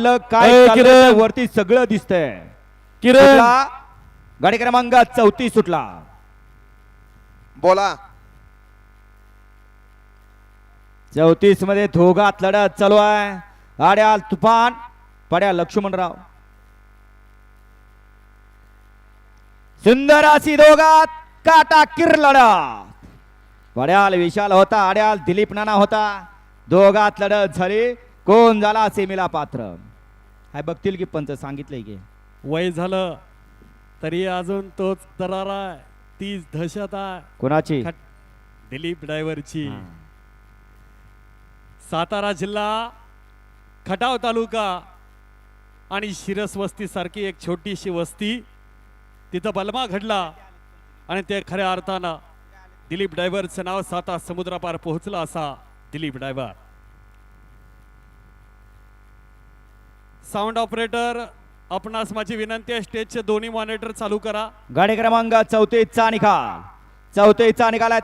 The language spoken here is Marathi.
काय अय, चाललंय किरण. ते वरती सगळं दिसतंय. किरण सुटला. गाडी क्रमांक 34 सुटला. बोला 34 मध्ये दोघात लढत चालू आहे. आड्याल तुफान, पड्या लक्ष्मणराव. सुंदर अशी दोघात काटा किर लढत. पड्याल विशाल होता, आड्याल दिलीप नाना होता. दोघात लढत झाली. कोण झाला सेमीला पात्र हाय बघतील की पंच सांगितलंय की वय झालं तरी अजून तोच दरार आहे, तीच दहशत आहे. कोणाची दिलीप ड्रायव्हरची. सातारा जिल्हा, खटाव तालुका आणि शिरस वस्ती सारखी एक छोटीशी वस्ती, तिथं बलमा घडला आणि ते खऱ्या अर्थानं दिलीप ड्रायव्हरचं नाव 7 समुद्रापार पोहोचलं असा दिलीप ड्रायव्हर. साऊंड ऑपरेटर, आपणास माझी विनंती आहे, स्टेजचे दोन्ही मॉनिटर चालू करा. गाडी क्रमांक 34 चा निकाल. 34 चा निकाल आहे.